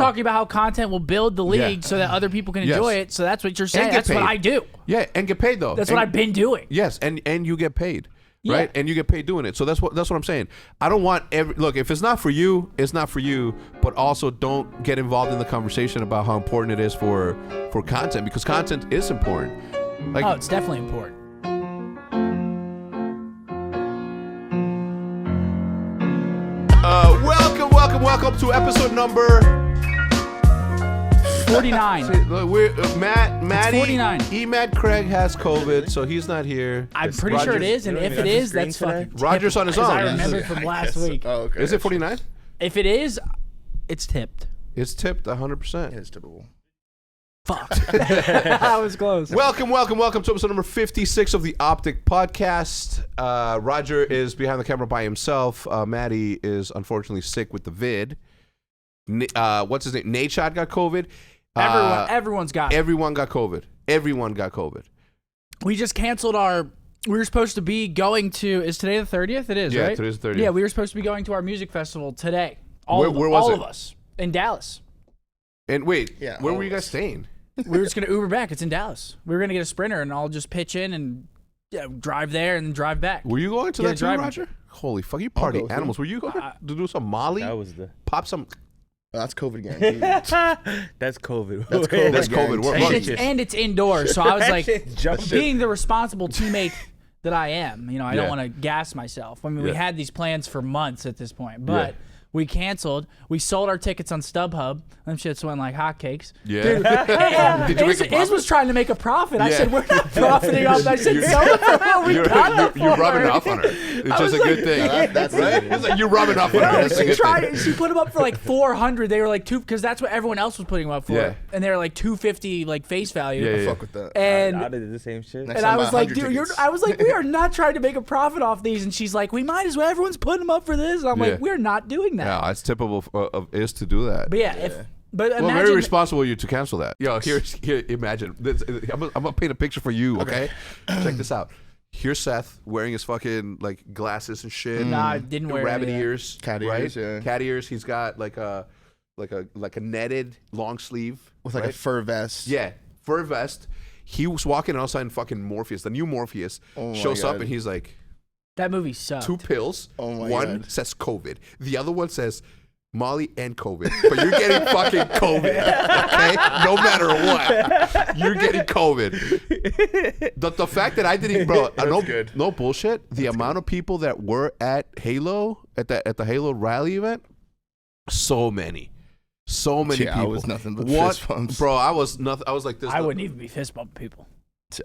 talking about how content will build the league so that other people can enjoy it. So that's what you're saying. That's what I do. Yeah, and get paid though. That's what I've been doing. Yes, and you get paid. Right, and you get paid doing it. So that's what I'm saying. I don't want look. If it's not for you, it's not for you. But also, don't get involved in the conversation about how important it is for content, because content is important. Like, it's definitely important. Welcome to episode number 49. We're Maddie. 49. Emad Craig has COVID, so he's not here. I'm pretty sure it is, and if it is, that's fucking. Roger's on his own. I remember from last week. Oh, okay. Is it 49? If it is, it's tipped. It's tipped 100%. It's tippable. Fuck. I was close. Welcome to episode number 56 of the OpTic Podcast. Roger is behind the camera by himself. Maddie is unfortunately sick with the vid. What's his name? Nadeshot got COVID. Everyone's got it. Everyone got COVID. Everyone got COVID. We just canceled we were supposed to be going to, is today the 30th? It is, right? Yeah, today's the 30th. Yeah, we were supposed to be going to our music festival today. Where was it? Of us. In Dallas. And wait, where were you guys staying? We were just going to Uber back. It's in Dallas. We were going to get a Sprinter, and I'll just pitch in and drive there and then drive back. Were you going to that too, Roger? Holy fuck, you party animals. Were you going to do some Molly? That was the... Pop some... That's COVID guaranteed. That's COVID. That's COVID. And it's indoors, so I was like, being the responsible teammate that I am, I don't want to gas myself. I mean, we had these plans for months at this point, but... We canceled. We sold our tickets on StubHub. Them shits went like hotcakes. Yeah. Dude, Did you make a profit? Iz was trying to make a profit. I said, we're not profiting off that. I said, sell it for what we got it for. You're rubbing off on her. It's just a good thing. That's right? It's like you're rubbing off on her. That's a good thing. She put them up for like 400. They were like because that's what everyone else was putting them up for. Yeah. And they were like 250 like face value. Yeah. Fuck with that. And I did the same shit. And I was like, dude, we are not trying to make a profit off these. And she's like, we might as well. Everyone's putting them up for this. And I'm like, we're not doing that. Yeah, it's typical of Iz to do that. But imagine, very responsible of you to cancel that. Yo, here, imagine. I'm gonna paint a picture for you, okay? Check this out. Here's Seth wearing his fucking like glasses and shit. Nah, I didn't wear rabbit any of that. ears, cat right? ears, yeah. Cat ears. He's got like a netted long sleeve with like a fur vest. Yeah, fur vest. He was walking and all of a sudden fucking Morpheus, the new Morpheus, shows up and he's like, that movie sucked. 2 pills. Oh my one God. says COVID. The other one says Molly and COVID, but you're getting fucking COVID, okay? No matter what, you're getting COVID. The fact that I didn't even, bro, no bullshit. The amount of people that were at Halo, at the Halo rally event, so many people. I was nothing but fist bumps. Bro, I was nothing. I was like this. I wouldn't even be fist bumping people.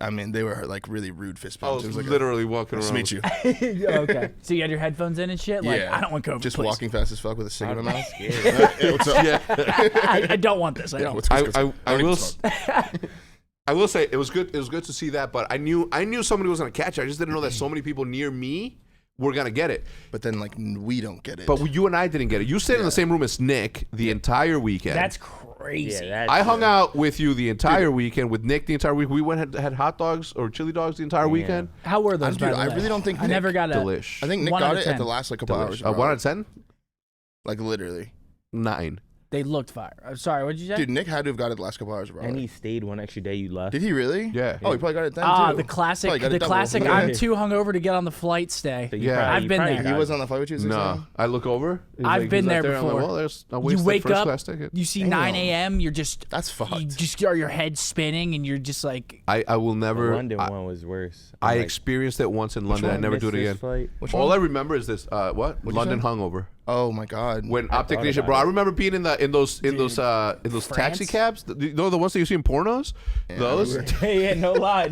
I mean, they were like really rude fist I bumps. was It was like literally walking around. Nice to meet you. Okay. So you had your headphones in and shit? Like, Yeah. I don't want COVID, Just please. walking fast as fuck with a cig in my mouth. Yeah. What's up? Yeah. I don't want this. I don't. I will say it was good. It was good to see that, but I knew somebody was gonna catch it. I just didn't know that so many people near me were gonna get it. But then like we don't get it. But you and I didn't get it. You stayed in the same room as Nick the entire weekend. That's crazy. Yeah, I hung out with you the entire weekend, with Nick the entire week. We went and had hot dogs or chili dogs the entire weekend. How were those? Dude, by the I way? really don't think I never got a Delish. I think Nick 1 out got of it 10. at the last like couple hours. 1 out of 10? Like literally. 9. They looked fire. I'm sorry. What did you say? Dude, Nick had to have got it the last couple hours. And he stayed one extra day you left. Did he really? Yeah. Oh, he probably got it then too. The classic. Probably got it The double. classic. Yeah. I'm too hungover to get on the flight stay. So Yeah. I've been there. He was on the flight with you? No. I look over. I've been there I'm like, before. well, there's a You wasted wake first up, class ticket. you see Damn. 9 a.m. You're just That's fucked. You just are your head spinning, and you're just like. I will The never. London one was worse. I experienced it once in London. I never do it again. Which All one? I remember is this. What? What'd you London say? hungover. Oh my God. When I OpTic thought Nation, about bro, it. I remember being in those taxi cabs. You know the ones that you see in pornos. Yeah, Those. Yeah, no lie.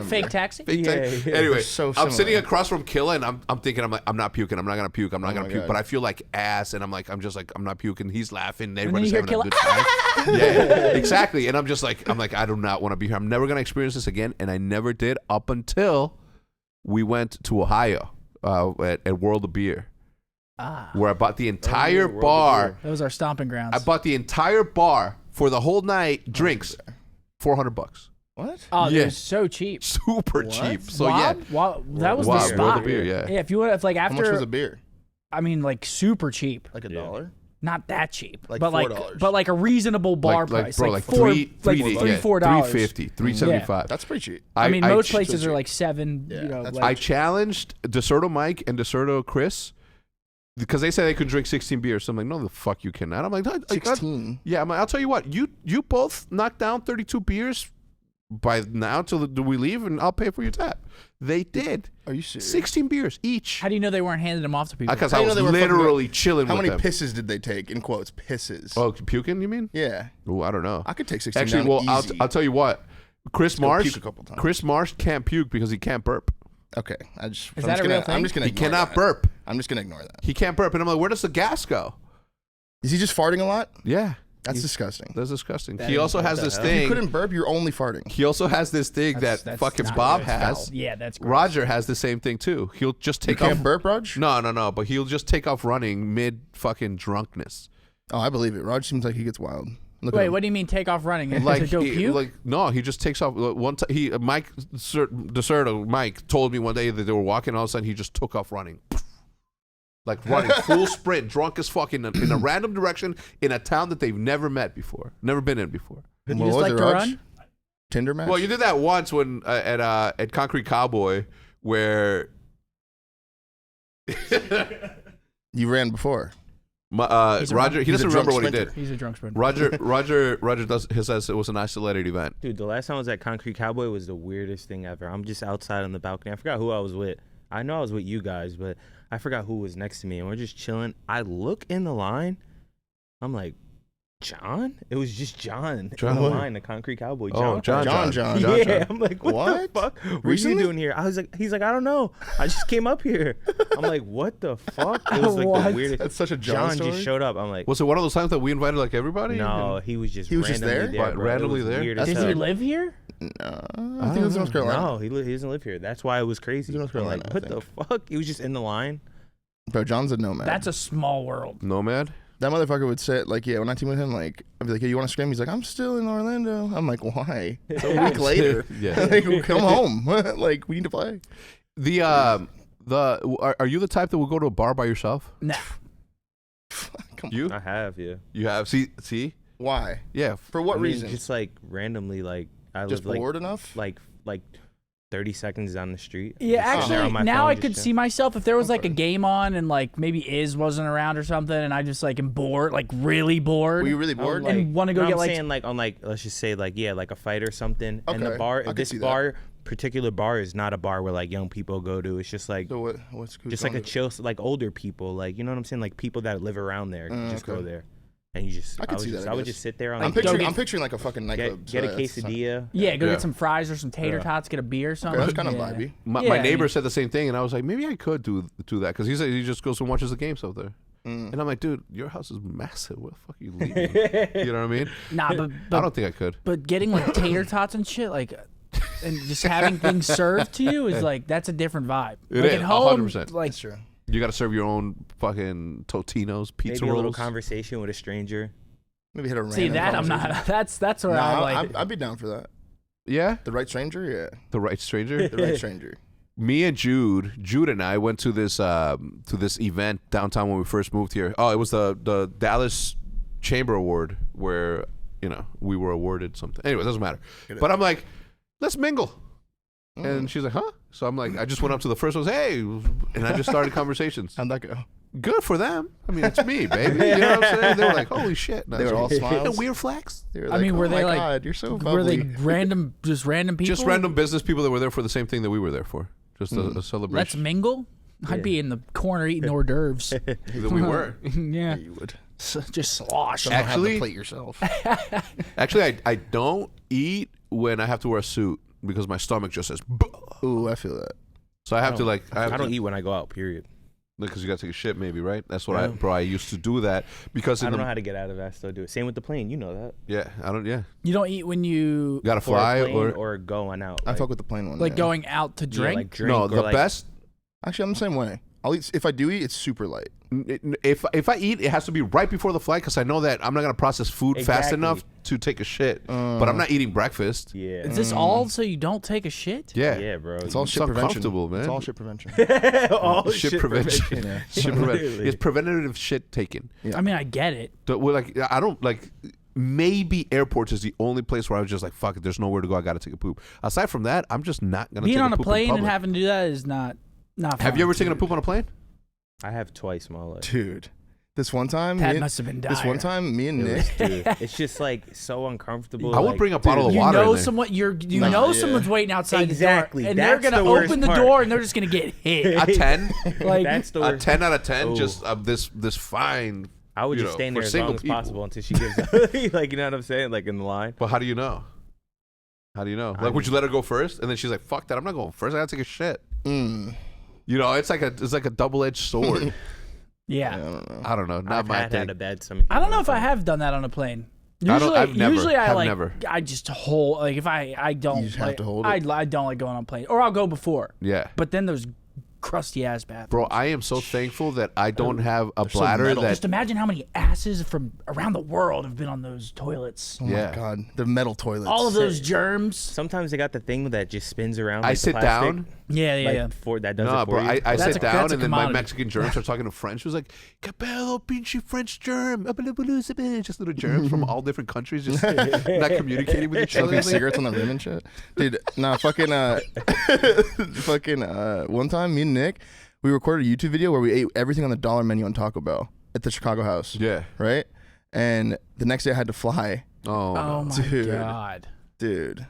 Fake taxi. Fake Yeah, taxi. yeah. Anyway, They're so I'm sitting similar. across from Killa, and I'm thinking, I'm not puking. I'm not gonna puke. I'm not gonna puke. my But God. I feel like ass, and I'm not puking. He's laughing. then Everybody's you having hear a good time. Yeah, exactly. And I'm like, I do not want to be here. I'm never gonna experience this again. And I never did up until we went to Ohio at World of Beer. Where I bought the entire bar. That was our stomping grounds. I bought the entire bar for the whole night. Drinks, $400. What? Oh, Yeah. they're so cheap. Super cheap. So Wob? That was the World spot. of Beer. Yeah. Yeah, if you want, if like How much was after, a beer? I mean, like super cheap. Like $1? not that cheap, Like but $4. like a reasonable bar price, bro, like $3, $4. $3.50, $3.75. That's pretty cheap. I mean, most places cheap. are like $7. Yeah, You know, that's like, I challenged DeSoto Mike and DeSoto Chris because they said they could drink 16 beers. So I'm like, no, the fuck you cannot. I'm like, 16. Yeah, I'm like, I'll tell you what, you both knocked down 32 beers by now till we leave, and I'll pay for your tab. They did. Are you serious? 16 beers each. how do you know they weren't handing them off to people? Because How I do you was know they were fucking literally chilling How with many them. pisses did they take? In quotes, pisses. Oh, puking, you mean? Yeah. Oh, I don't know. I could take 16 Actually, down well, easy. I'll tell you what. Chris go Marsh, puke a couple times. Chris Marsh can't puke because he can't burp. Okay. Is that a real thing? I'm just gonna He ignore cannot that. burp. I'm just gonna ignore that. He can't burp, and I'm like, where does the gas go? Is he just farting a lot? Yeah, That's disgusting. that's disgusting. That He is- also what has the this hell? If you thing. couldn't burp, you're only farting. He also has this thing That's that fucking not Bob good. has. Yeah, that's gross. Roger has the same thing too. He'll just You take off. can't burp, Raj? No, but he'll just take off running mid fucking drunkenness. Oh, I believe it. Raj seems like he gets wild. Look at Wait, him. what do you mean take off running? Like, to go puke? no, he just takes off. One time, Mike DeSerto, Mike told me one day that they were walking, all of a sudden he just took off running. Like running full sprint, drunk as fuck in a random direction in a town that they've never met before, never been in before. You What just was like it, to Raj? run? Tinder match? Well, you did that once when at Concrete Cowboy, where You ran before. He's a Roger, he he's a doesn't drunk remember what he sprinter. did. He's a drunk sprinter. Roger says it was an isolated event. Dude, the last time I was at Concrete Cowboy was the weirdest thing ever. I'm just outside on the balcony. I forgot who I was with. I know I was with you guys, but I forgot who was next to me. And we're just chilling. I look in the line. I'm like, John? It was just John John in the what? line, the Concrete Cowboy. Oh, John. John. Yeah, I'm like, what What? the fuck? What Recently? are you doing here? He's like, I don't know. I just came up here. I'm like, what the fuck? It was like the What? weirdest. That's such a John story. just showed up. I'm like, Was it one of those times that we invited like everybody? no, he was just He was just randomly there? bro. Randomly It was there? weird as That's Does he hell. live here? No, I think it was North Carolina. No, he doesn't live here. That's why it was crazy. He's in North I'm Carolina, like, I what the fuck? He was just in the line. Bro, John's a nomad. That's a small world. Nomad? That motherfucker would say, like, yeah, when I team with him, like, I'd be like, hey, you want to scream? He's like, I'm still in Orlando. I'm like, why? It's a week later. Yeah. Like, come home. Like, we need to play. Are you the type that will go to a bar by yourself? Nah. Come You? I have, yeah. You have? See? Why? Yeah. For what I mean, reason? Just like randomly, like I Just live bored enough? like 30 seconds down the street. Yeah, Just sitting there actually, on my now phone, I just could chilling. see myself if there was like a Okay. game on and like maybe Iz wasn't around or something, and I just like am bored, like really bored. Were you really bored? Like, And wanna go no, get, I'm like- saying like on like let's just say like like a fight or something. And the Okay, bar, I could this see that. bar, particular bar is not a bar where like young people go to. It's just like So what's who's just like a going to- chill, like older people, like you know what I'm saying, like people that live around there just go okay. there, and you just I could would see just, that, I I would guess. just sit there on I'm like, picturing like a fucking nightclub. get a so that's- quesadilla. Yeah, go Yeah. get some fries or some tater Yeah. tots, get a beer or Okay, something. that's kind of Yeah. vibey. My Yeah, neighbor I mean- said the same thing, and I was like, maybe I could do that because he said he just goes and watches the games up there. Mm. And I'm like, dude, your house is massive. Where the fuck are you leaving? You know what I mean? Nah, I but don't think I could. but getting like tater tots and shit, like, and just having things served to you is like that's a different vibe. It like is, at home, 100%. like That's true. You got to serve your own fucking Totinos, pizza Maybe a little rolls. conversation with a stranger. Maybe hit a random see that I'm conversation. not. That's where I'm like. I'd be down for that. Yeah, The right stranger? Yeah. the right stranger. The right stranger. Me and Jude and I went to this event downtown when we first moved here. Oh, it was the Dallas Chamber Award where we were awarded something. Anyway, it doesn't matter. But I'm like, let's mingle. And she's like, huh? So I'm like, I just went up to the first one, hey, and I just started conversations. How'd that go? Good for them. I mean, it's me, baby. You know what I'm saying? They were like, holy shit. And I They was were all like, smiles? weird flex. They were I like, mean, were oh they my like- God, you're so Were they bubbly. random, just random people? Just random business people that were there for the same thing that we were there for. Just a Let's celebration. mingle. I'd be in the corner eating hors d'oeuvres. That we were. Yeah, You would. just slosh. Don't have Actually- to plate yourself. Actually, I don't eat when I have to wear a suit because my stomach just says, "Bah." Ooh, I feel that. So I have to I don't eat when I go out. Period. because you got to take a shit maybe, right? That's what Yeah. I used to do that because I in don't the, know how to get out of that. I still do it. Same with the plane. You know that. yeah. You don't eat when you Got to fly or, a plane or going out. I like, fuck with the plain one. like yeah. going out to yeah, drink. like drink. no, or the like, best Actually, I'm the same way. I'll eat. If I do eat, it's super light. if I eat, it has to be right before the flight because I know that I'm not gonna process food fast Exactly. enough to take a shit, but I'm not eating breakfast. Yeah. Is this all so you don't take a shit? Yeah. Yeah, bro. It's all shit prevention. Uncomfortable, man. It's all shit prevention. all shit prevention. Yeah. Shit prevention. It's preventative shit taking. Yeah. I mean, I get it. We're like, I don't like. Maybe airports is the only place where I was just like, fuck it, there's nowhere to go. I gotta take a poop. Aside from that, I'm just not gonna. Being take on a poop in plane and public. having to do that is not fun. Have you ever taken a poop on a plane? I have twice in my life. Dude, this one time, That must have been dire. This one time, me and Nick. Dude, it's just like so uncomfortable. I would like, bring a bottle of You water. know in there. someone. You Nah, know yeah. someone's waiting outside Exactly. the door, and they're That's gonna the worst open the part. door, and they're just gonna get hit. A 10, Like That's the a worst. 10 out of 10. Oh. Just this fine. I would you just know, stand for there as single long as people. possible until she gives up. Like, you know what I'm saying? Like in the line. Well, how do you know? How do you know? Like, would you let her go first? And then she's like, "Fuck that! I'm not going first. I gotta take a shit." You know, it's like a double-edged sword. yeah. I don't know. I don't know. Not I've my had thing. a bad stomach. I don't know if I have done that on a plane. I've never. Usually I Have like never. I just hold I don't You just have like, to hold I it. don't like going on a plane, or I'll go before. Yeah. But then there's crusty ass bathrooms. Bro, I am so thankful that I don't have a so bladder metal. that. Just imagine how many asses from around the world have been on those toilets. Oh Yeah. my god, the metal toilets. All of those germs. Sometimes they got the thing that just spins around. I like sit plastic, down. Yeah, yeah, like yeah. that does No, it for bro, you. I That's sit a- down that's a and then my commodity. Mexican germs are talking to French. It was like, Capello, pinchy French germ. Just little germs from all different countries just not communicating with each other. Smoking cigarettes on the rim and shit. Dude, nah, fucking, one time, me and Nick, we recorded a YouTube video where we ate everything on the dollar menu on Taco Bell at the Chicago house. Yeah. Right? And the next day I had to fly. Oh, Oh my Dude. god. Dude.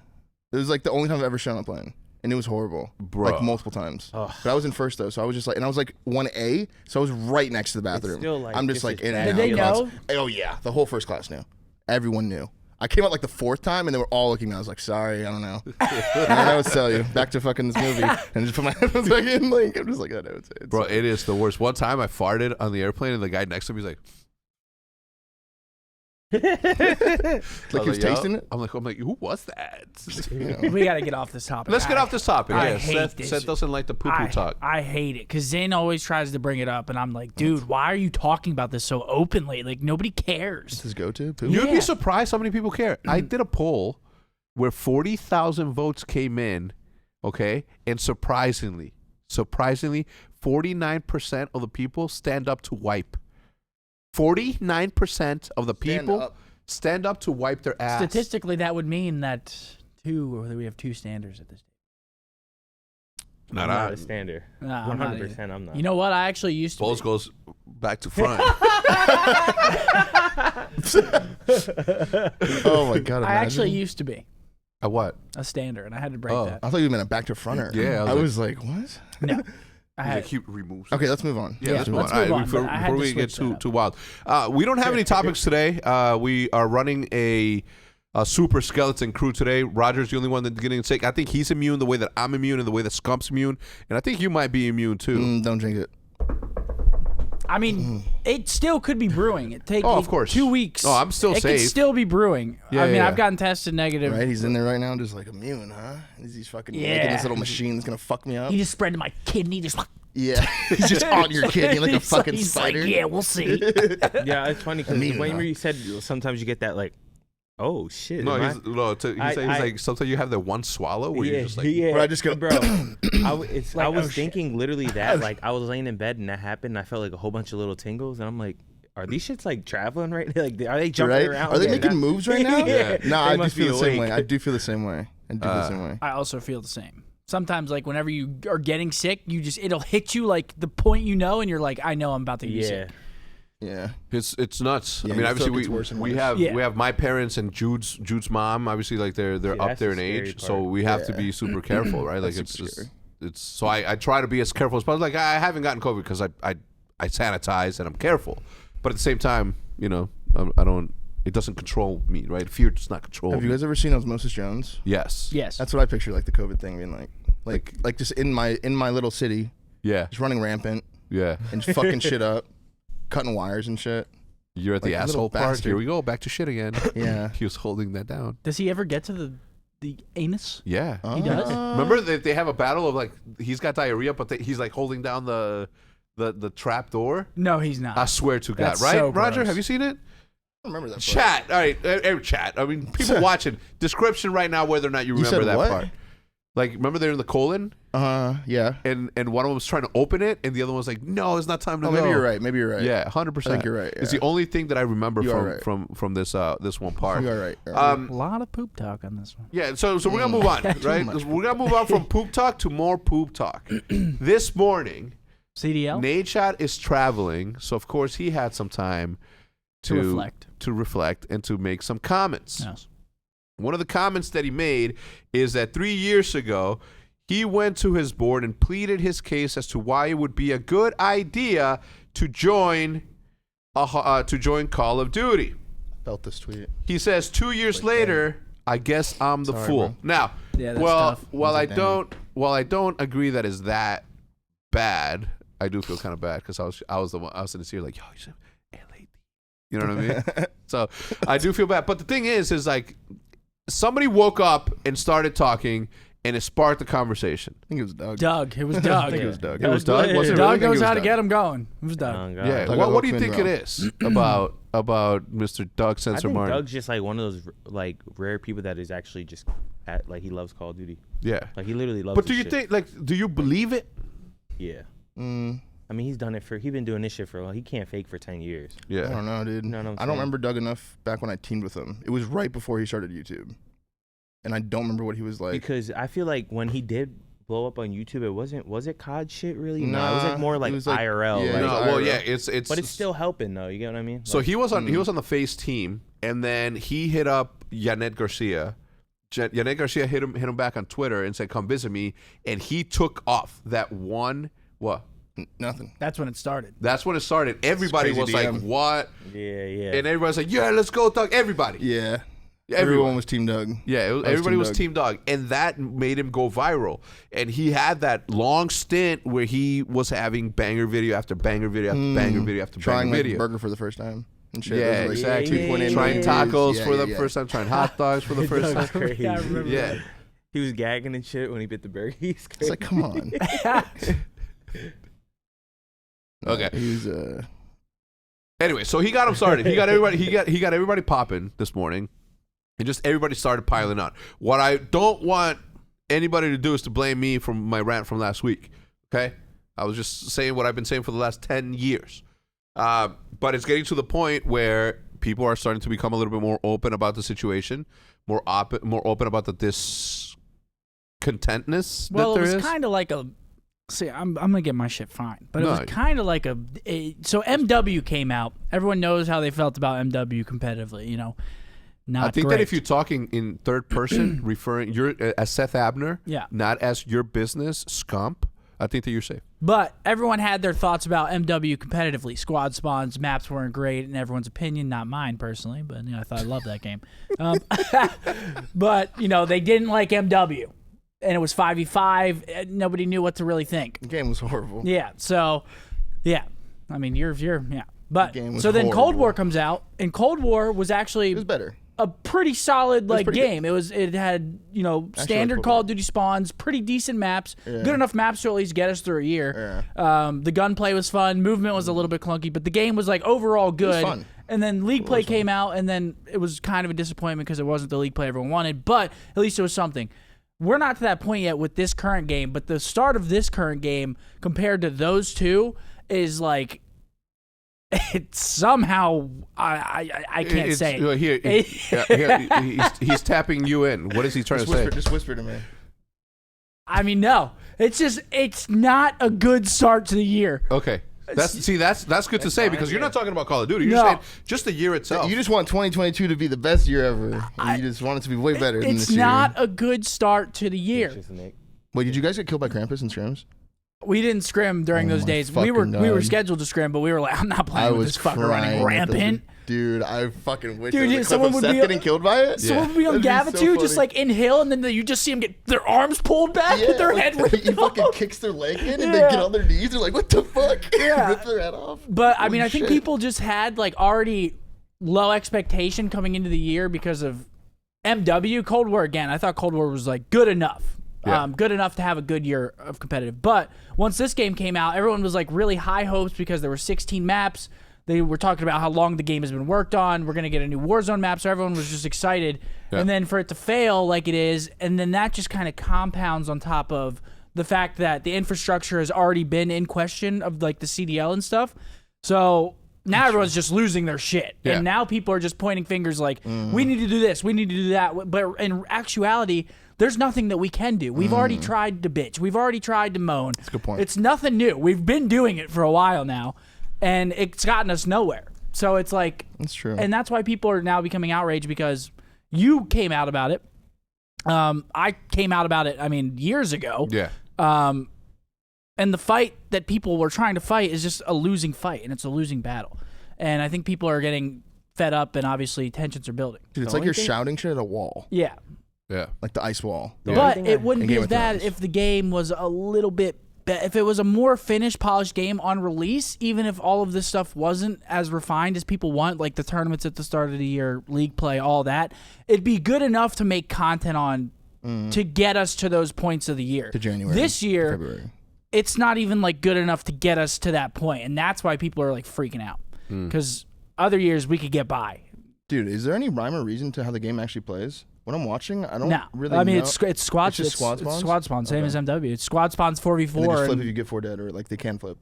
It was like the only time I've ever shit on a plane. And it was horrible. Bro. Like multiple times. Ugh. But I was in first though, so I was just like, and I was like 1A, so I was right next to the bathroom. still, like, I'm just just like as in bad. and Did out. they know? Oh yeah, the whole first class knew. Everyone knew. I came out like the fourth time, and they were all looking at me. I was like, sorry, I don't know. I don't know what to tell you. Back to fucking this movie, and just put my headphones back in. Like I'm just like, I know it's bro, it is the worst. One time I farted on the airplane and the guy next to me was like, like he was "Yo." tasting it. I'm like, who was that? We got to get off this topic. Let's get off this topic. I Yeah, hate this. Seth doesn't like the poo-poo talk. I hate it because Zane always tries to bring it up, and I'm like, dude, why are you talking about this so openly? Like nobody cares. This is go-to. Poop. You'd Yeah. be surprised how many people care. I did a poll where 40,000 votes came in, okay? And surprisingly, 49% of the people stand up to wipe. 49% of the people stand up to wipe their ass. Statistically, that would mean that we have two standers at this stage. I'm Not not on. a stander. Nah, I'm not 100%. I'm not. You know what? I actually used to. Polls be. goes back to front. Oh my god! I actually imagine. used to be A what? a stander, and I had to break Oh. that. I thought you meant a back to fronter. Yeah, I was like, what? No, I He's had. like, he removes. Okay, let's move on. Yeah, let's move on. let's All right, move on, before but I had before to we get switch that up. too wild, we don't have any topics today. We are running a super skeleton crew today. Roger's the only one that's getting sick. I think he's immune the way that I'm immune and the way that Scump's immune, and I think you might be immune too. Don't drink it. I mean, it still could be brewing. It takes Oh, of course. 2 weeks. Oh, I'm still it safe. could still be brewing. Yeah, I mean, yeah. I've gotten tested negative. Right? He's in there right now, just like immune, huh? He's fucking making Yeah. this little machine that's gonna fuck me up. He just spread to my kidney. Just Yeah, he's just on your kidney like a He's fucking he's spider. Like, yeah, we'll see. Yeah, it's funny because Immune, when huh? you said sometimes you get that like, oh shit. No, am I- he's I- like sometimes you have that one swallow where you're just like, yeah, Where I just go, bro. I was Like, oh, shit. thinking literally that, like, I was laying in bed and that happened. And I felt like a whole bunch of little tingles, and I'm like, are these shits like traveling right? Like, are they jumping right? around? Are they Yeah, making that- moves right now? Yeah. No, They I do must feel be the same awake. way. I do feel the same way. I do feel the same way. I also feel the same. Sometimes, like whenever you are getting sick, it'll hit you like the point you know, and you're like, I know I'm about to get Yeah. sick. Yeah. it's nuts. Yeah, I mean, you obviously feel like it's worse and we worse. have Yeah. we have my parents and Jude's mom. Obviously, like they're See, up that's there the in scary age, so part. we have to Yeah. be super careful, right? Like That's it's super just scary. it's so I try to be as careful as possible. Like I haven't gotten COVID because I sanitize and I'm careful, but at the same time, you know, I don't. It doesn't control me, right? Fear does not control Have me. you guys ever seen Osmosis Jones? Yes. Yes. That's what I picture, like the COVID thing being like just in my little city, Yeah. just running rampant Yeah. and just fucking shit up, cutting wires and shit. You're at the Like a little asshole part. bastard. Here we go. Back to shit again. Yeah. He was holding that down. Does he ever get to the anus? Yeah. He does? Remember they have a battle of like he's got diarrhea, but he's like holding down the trap door. No, he's not. I swear to God, That's right? so Roger, gross. have you seen it? I remember that part. Chat. All right, chat. I mean, people watching. Description right now whether or not you remember that what? part. Like, remember they're in the colon? Yeah. And one of them was trying to open it, and the other one was like, no, it's not time to go. Maybe you're right. Maybe you're right. Yeah, 100%. I think you're right. Yeah. It's the only thing that I remember right. from this one part. You're right. A lot of poop talk on this one. Yeah, so we're going to move on, right? We're going to move on from poop talk to more poop talk. This morning, CDL? Nadeshot is traveling, so of course he had some time to reflect and to make some comments. Yes. One of the comments that he made is that 3 years ago, he went to his board and pleaded his case as to why it would be a good idea to join Call of Duty. Felt this tweet. He says 2 years later, I guess I'm the fool. Bro. Now, Yeah, that's tough. while I don't agree that is that bad, I do feel kind of bad because I was in this year like, yo, you should LAD. You know what I mean? So I do feel bad. But the thing is like somebody woke up and started talking. And it sparked the conversation. I think it was Doug. It was Doug. I think it was Doug. It was Doug? Was it Doug really? knows how to get him going. It was Doug. Oh, God. Yeah. Doug What do you Oakman, think bro. it is about Mr. Doug I Sensor think Martin? Doug's just like one of those like rare people that is actually just like he loves Call of Duty. Yeah. Like he literally loves. But do this you shit. think, like, do you believe it? Yeah. I I mean, he's been doing this shit for a while. He can't fake for 10 years. Yeah. don't know, dude. You know what I'm I don't saying? remember Doug enough back when I teamed with him. It was right before he started YouTube. And I don't remember what he was like. Because I feel like when he did blow up on YouTube, was it COD shit really? No, Nah, it was like more like it was like- IRL. yeah, like, it No, was well, IRL. yeah, it's. but it's still helping though. You get what I mean? So Like, he was on the FaZe team, and then he hit up Yanet Garcia. Yanet Garcia hit him back on Twitter and said, "Come visit me," and he took off that one. What? Nothing. That's when it started. That's when it started. Everybody crazy was like, DM. "What?" yeah. And everybody's like, "Yeah, let's go, Doug." Everybody. Yeah. Everyone. Everyone was Team Doug. Yeah, everybody was Team Dog, and that made him go viral. And he had that long stint where he was having banger video after banger video after banger video after Trying banger like video. burger for the first time. And shit. Yeah, Those are, like, exactly. 2.8 Trying million tacos views. for the Yeah. first time, trying hot dogs for the first time. Crazy. Yeah, I remember Yeah. that. He was gagging and shit when he bit the burger. He's crazy. It's like, come on. Okay. He's Anyway, so he got him started. He got everybody popping this morning, and just everybody started piling on. What I don't want anybody to do is to blame me for my rant from last week. Okay, I was just saying what I've been saying for the last 10 years. But it's getting to the point where people are starting to become a little bit more open about the situation, more open about the discontentness Well, that it there was is. kind of like a. See, I'm gonna get my shit fine, but No. it was kind of like so MW came out. Everyone knows how they felt about MW competitively. You know, not I think great. that if you're talking in third person, referring you're as Seth Abner, Yeah. not as your business Scump, I think that you're safe. But everyone had their thoughts about MW competitively. Squad spawns, maps weren't great in everyone's opinion, not mine personally, but I thought I loved that game. But they didn't like MW, and it was 5v5. Nobody knew what to really think. the game was horrible. Yeah. So, yeah. I mean, you're yeah. But game was so then Cold horrible. War comes out, and Cold War was actually It was better. a pretty solid pretty game. It had standard Cold Call War. of Duty spawns, pretty decent maps, good enough maps to at least get us through a year. The gunplay was fun, movement was a little bit clunky, but the game was like overall good. fun. And then League Play came out, and then it was kind of a disappointment because it wasn't the League Play everyone wanted, but at least it was something. We're not to that point yet with this current game, but the start of this current game compared to those two is like it's somehow I can't say it. Here, he's tapping you in. What is he trying to say? Just whisper to me. I mean, no, it's not a good start to the year. Okay. That's good to say because you're not talking about Call of Duty. You're No. saying just the year itself. You just want 2022 to be the best year ever. You just want it to be way better than It's this year. not a good start to the year. Just Nick. Wait, did you guys get killed by Krampus and scrims? We didn't scrim during Oh those my days. We were God. scheduled to scrim, but we were like, I'm not playing I with was this fucker running crying at the- rampant. Dude, I fucking wish Dude, there was a someone clip of would Seth be- getting killed by it. Someone would be on That'd Gava too, so just funny. like in hill, and then you just see them get their arms pulled back and their head ripped he fucking off. kicks their leg in and Yeah. they get on their knees. They're like, "What the fuck?" Yeah. Rip their head off. But I Holy mean, I think shit. people just had like already low expectation coming into the year because of MW. Cold War again. I thought Cold War was like good enough. Yeah. Good enough to have a good year of competitive. But once this game came out, everyone was like really high hopes because there were 16 maps. They were talking about how long the game has been worked on. We're going to get a new Warzone map, so everyone was just excited. Yeah. And then for it to fail like it is, and then that just kind of compounds on top of the fact that the infrastructure has already been in question of like the CDL and stuff. So now everyone's just losing their shit. Yeah. And now people are just pointing fingers like, we need to do this, we need to do that. But in actuality, there's nothing that we can do. We've already tried to bitch. We've already tried to moan. That's a good point. It's nothing new. We've been doing it for a while now, and it's gotten us nowhere. So it's like... That's true. And that's why people are now becoming outraged, because you came out about it. I came out about it, years ago. Yeah. And the fight that people were trying to fight is just a losing fight, and it's a losing battle. And I think people are getting fed up, and obviously tensions are building. Dude, it's like you're shouting shit at a wall. Yeah. Yeah. Like the ice wall. But it wouldn't be as bad if the game was a little bit if it was a more finished, polished game on release, even if all of this stuff wasn't as refined as people want, like the tournaments at the start of the year, league play, all that, it'd be good enough to make content on to get us to those points of the year. To January. This year, February. It's not even like good enough to get us to that point, and that's why people are like freaking out. Because other years we could get by. Dude, is there any rhyme or reason to how the game actually plays? When I'm watching, I don't really know. It's squad. It's just squad spawns? It's squad spawn, same as MW. It's squad spawns 4v4. And they just flip if you get 4 dead, or like they can flip.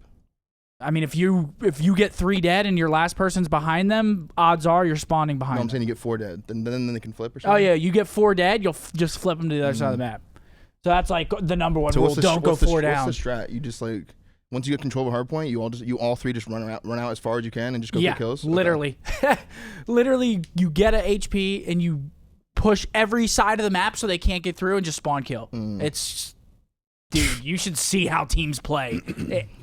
If you get 3 dead and your last person's behind them, odds are you're spawning behind them. I'm saying you get 4 dead, then they can flip or something? Oh yeah, you get 4 dead, you'll just flip them to the other side of the map. So that's like the number one rule. Don't go 4 down. What's the strat? You just like... Once you get control of a hard point, you all three just run out as far as you can and just go for kills? Literally. Okay. Literally, you get a HP and you push every side of the map so they can't get through and just spawn kill. It's... Dude, you should see how teams play.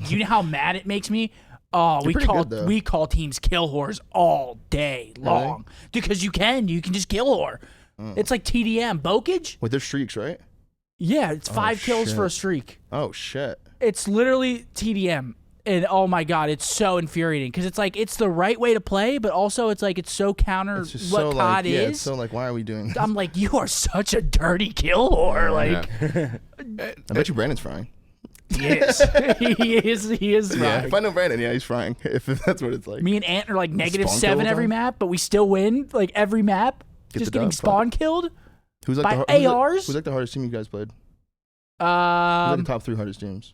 You know how mad it makes me? Oh, we call teams kill whores all day long. Really? Because you can just kill whore. It's like TDM. Bokage? Wait, there's streaks, right? Yeah, it's 5 kills for a streak. Oh, shit. It's literally TDM. And oh my God, it's so infuriating because it's like it's the right way to play, but also it's like it's so counter what so COD is. Yeah, it's so like, why are we doing this? I'm like, you are such a dirty kill whore. I bet you Brandon's frying. He is. he is frying. Yeah, if I know Brandon, he's frying. If that's what it's like. Me and Ant are like -7 every map, but we still win like every map. Just getting spawn killed. Who's like by ARs? Who's like the hardest team you guys played? Who's like the top 3 hardest teams?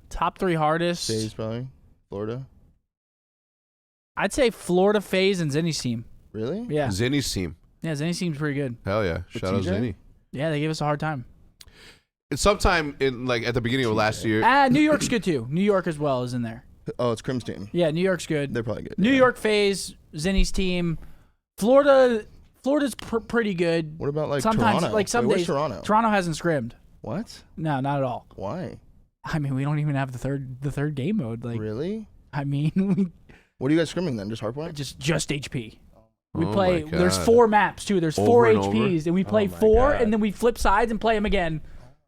Top 3 hardest. FaZe probably. Florida. I'd say Florida, FaZe, and Zinni's team. Really? Yeah. Zinni's team. Yeah, Zinni's team's pretty good. Hell yeah. Shout out Zinni. Yeah, they gave us a hard time. Sometime in at the beginning of last year. New York's good too. New York as well is in there. Oh, it's Crim's team. Yeah, New York's good. They're probably good. New York, FaZe, Zinni's team. Florida's pretty good. What about like sometimes, Toronto? Like some days, Toronto? Toronto hasn't scrimmed. What? No, not at all. Why? We don't even have the third game mode. Like, really? What are you guys scrimming then? Just hardpoint? Just HP. We play. There's 4 maps too. There's 4 HPs, and we play 4, and then we flip sides and play them again,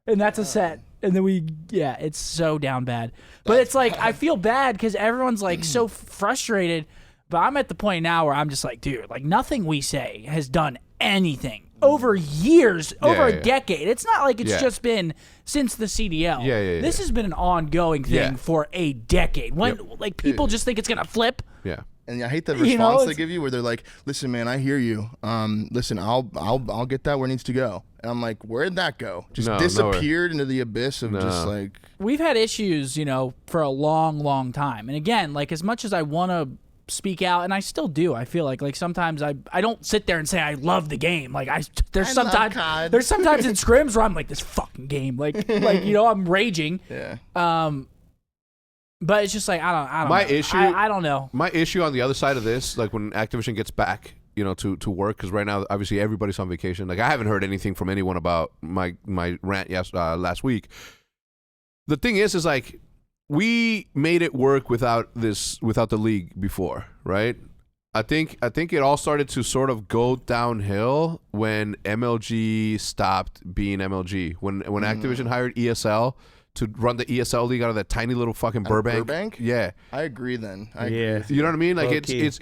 and that's a set. And then it's so down bad. But it's like I feel bad because everyone's like so frustrated. But I'm at the point now where I'm just like, dude, like nothing we say has done anything over years, over a decade. It's not like it's just been since the CDL. This has been an ongoing thing for a decade. When like people just think it's gonna flip. Yeah. And I hate the response they give you where they're like, "Listen, man, I hear you. Listen, I'll get that where it needs to go." And I'm like, "Where'd that go? Just disappeared into the abyss of just like." We've had issues, for a long, long time. And again, like as much as I want to speak out, and I still do. I feel like sometimes I don't sit there and say I love the game. Like there's sometimes in scrims where I'm like this fucking game. Like I'm raging. Yeah. But it's just like I don't my know. issue. I don't know. My issue on the other side of this, like when Activision gets back, to work, because right now obviously everybody's on vacation. Like I haven't heard anything from anyone about my rant last week. The thing is like we made it work without the league before, right? I think it all started to sort of go downhill when MLG stopped being MLG. When Activision hired ESL to run the ESL league out of that tiny little fucking Burbank. Yeah, I agree. Then I agree with you know what I mean? Like it's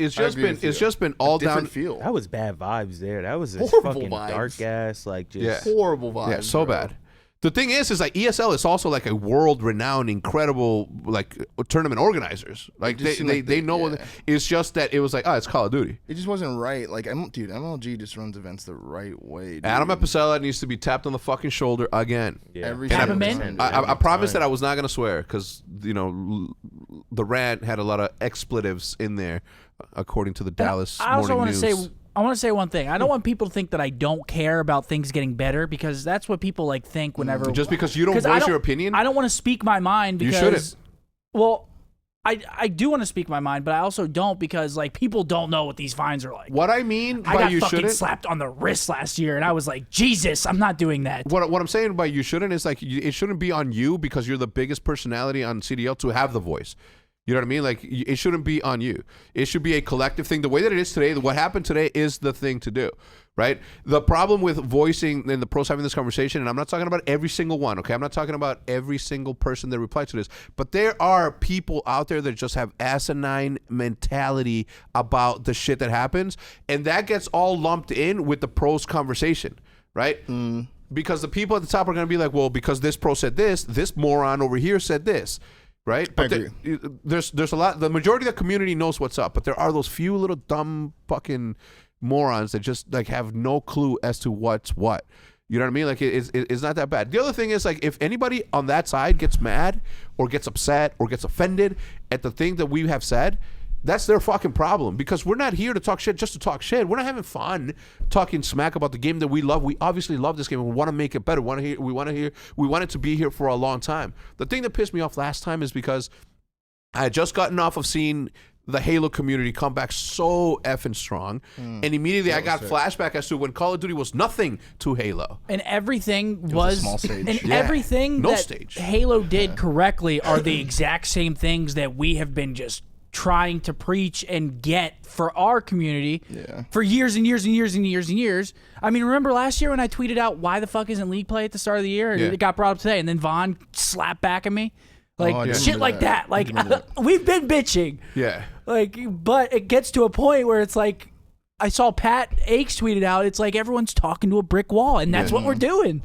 just been all down. Feel. That was bad vibes there. That was horrible fucking vibes. Dark ass, like just horrible vibes. Yeah, so bro. bad. The thing is like ESL is also like a world-renowned, incredible like tournament organizers. Like they know what it's just that it was like, oh, it's Call of Duty. It just wasn't right. Like, dude, MLG just runs events the right way. Dude. Adam Epicella needs to be tapped on the fucking shoulder again. Yeah. Every Tap single him time, in. I promised that I was not gonna swear because the rant had a lot of expletives in there, according to the Dallas Morning News. I want to say one thing. I don't want people to think that I don't care about things getting better because that's what people like think whenever. Just because you don't voice your opinion, I don't want to speak my mind because. You shouldn't. Well, I do want to speak my mind, but I also don't because like people don't know what these fines are like. What I mean by I got you fucking shouldn't slapped on the wrist last year, and I was like, Jesus, I'm not doing that. What I'm saying by you shouldn't is like it shouldn't be on you because you're the biggest personality on CDL to have the voice. You know what I mean? Like, it shouldn't be on you. It should be a collective thing. The way that it is today, what happened today is the thing to do, right? The problem with voicing and the pros having this conversation, and I'm not talking about every single one, okay? I'm not talking about every single person that replied to this, but there are people out there that just have asinine mentality about the shit that happens, and that gets all lumped in with the pros conversation, right? Because the people at the top are going to be like, well, because this pro said this moron over here said this. Right? But there's a lot. The majority of the community knows what's up, but there are those few little dumb fucking morons that just like have no clue as to what's what. You know what I mean? Like it's not that bad. The other thing is like if anybody on that side gets mad or gets upset or gets offended at the thing that we have said, that's their fucking problem because we're not here to talk shit just to talk shit. We're not having fun talking smack about the game that we love. We obviously love this game and we want to make it better. We want it to be here for a long time. The thing that pissed me off last time is because I had just gotten off of seeing the Halo community come back so effing strong, and immediately I got flashback as to when Call of Duty was nothing to Halo. And everything was a small stage. And everything that stage. Halo did correctly are the exact same things that we have been just trying to preach and get for our community for years and years and years and years and years. I mean, remember last year when I tweeted out why the fuck isn't League play at the start of the year? And it got brought up today, and then Vaughn slapped back at me. Like, shit like that. Like, we've been bitching. Yeah. Like, but it gets to a point where it's like, I saw Pat Akes tweeted out, it's like everyone's talking to a brick wall, and that's what we're doing.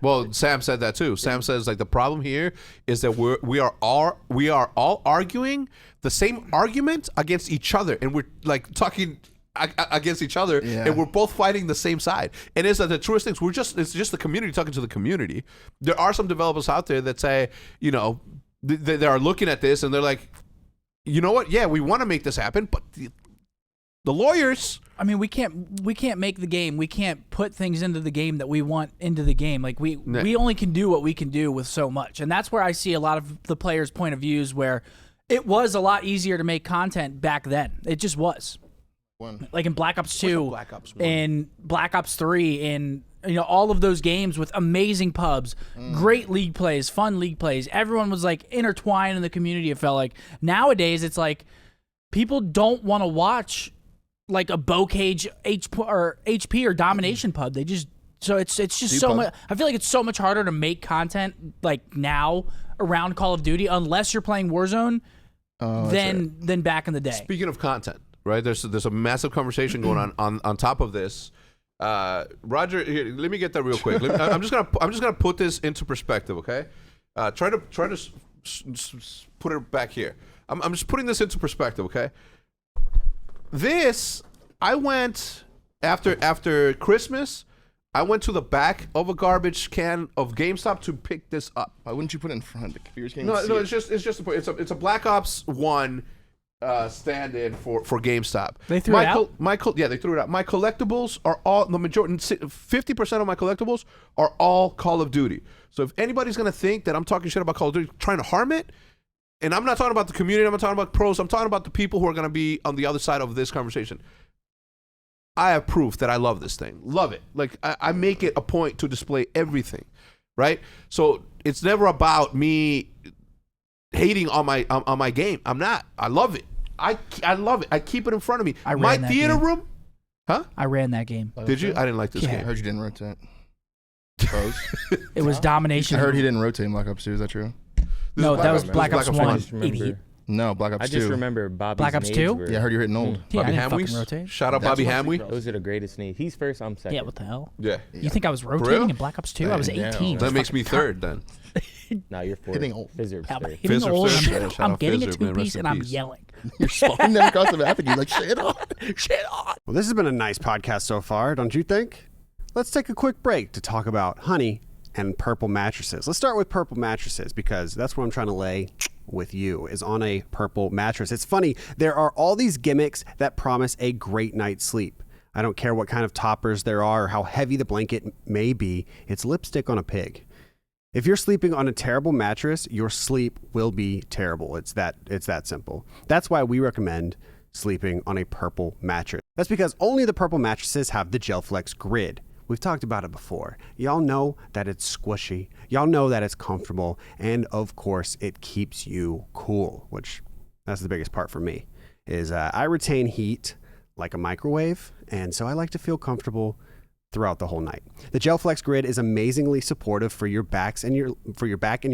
Well, Sam said that too. Sam says like the problem here is that we are all arguing the same argument against each other, and we're like talking against each other, and we're both fighting the same side. And it's the truest things. It's just the community talking to the community. There are some developers out there that say, you know, they are looking at this and they're like, you know what? Yeah, we want to make this happen, but the lawyers. I mean, we can't make the game. We can't put things into the game that we want into the game. Like we only can do what we can do with so much, and that's where I see a lot of the players' point of views. Where it was a lot easier to make content back then. It just was. Like in Black Ops 2, Black Ops 1? in Black Ops 3, in all of those games with amazing pubs, great league plays, fun league plays. Everyone was like intertwined in the community. It felt like nowadays it's like people don't want to watch like a Bocage HP or Domination pub. They just it's just so much. I feel like it's so much harder to make content like now around Call of Duty unless you're playing Warzone than back in the day. Speaking of content, right? There's a massive conversation going on top of this. Roger, here, let me get that real quick. I'm just gonna put this into perspective, okay? Try to put it back here. I'm just putting this into perspective, okay? This, I went after Christmas. I went to the back of a garbage can of GameStop to pick this up. Why wouldn't you put it in front? The viewers can't No, see it. it's a Black Ops 1 stand-in for GameStop. They threw it out? Yeah, they threw it out. My collectibles are all, the majority, 50% of my collectibles are all Call of Duty. So if anybody's going to think that I'm talking shit about Call of Duty, trying to harm it, and I'm not talking about the community, I'm not talking about pros, I'm talking about the people who are going to be on the other side of this conversation. I have proof that I love this thing. Love it. Like, I make it a point to display everything, right? So it's never about me hating on my game. I'm not. I love it. I love it. I keep it in front of me. My theater room. Huh? I ran that game. Did you? I didn't like this I game. heard you didn't rotate. Pros? It was Domination. I heard he didn't rotate in Black Ops 2. Is that true? No, that was Black Ops 1. Remember. No, Black Ops 2. I just remember Bobby's Black Ops nades 2? were- Yeah, I heard you're hitting old. Yeah, Bobby I didn't fucking Hamwee. rotate. Shout out Bobby Hamwee. Those are the greatest nades. He's first, I'm second. Yeah, what the hell? Yeah. You think I was real? rotating in Black Ops 2? I was 18. That makes me third then. Now you're fourth. Hitting old. Fizzer's I'm third. hitting Fizzer's old. third. Shout I'm out getting a Fizzer, man. two-piece Rest in and I'm peace. yelling. You're spawning them across the map and you're like, shit on. Shit on. Well, this has been a nice podcast so far, don't you think? Let's take a quick break to talk about honey and purple mattresses. Let's start with purple mattresses because that's what I'm trying to lay with you, is on a purple mattress. It's funny, there are all these gimmicks that promise a great night's sleep. I don't care what kind of toppers there are or how heavy the blanket may be, it's lipstick on a pig. If you're sleeping on a terrible mattress, your sleep will be terrible. It's that simple. That's why we recommend sleeping on a purple mattress. That's because only the purple mattresses have the GelFlex grid. We've talked about it before. Y'all know that it's squishy. Y'all know that it's comfortable. And of course, it keeps you cool, which that's the biggest part for me, is I retain heat like a microwave. And so I like to feel comfortable throughout the whole night. The GelFlex grid is amazingly supportive for your back and your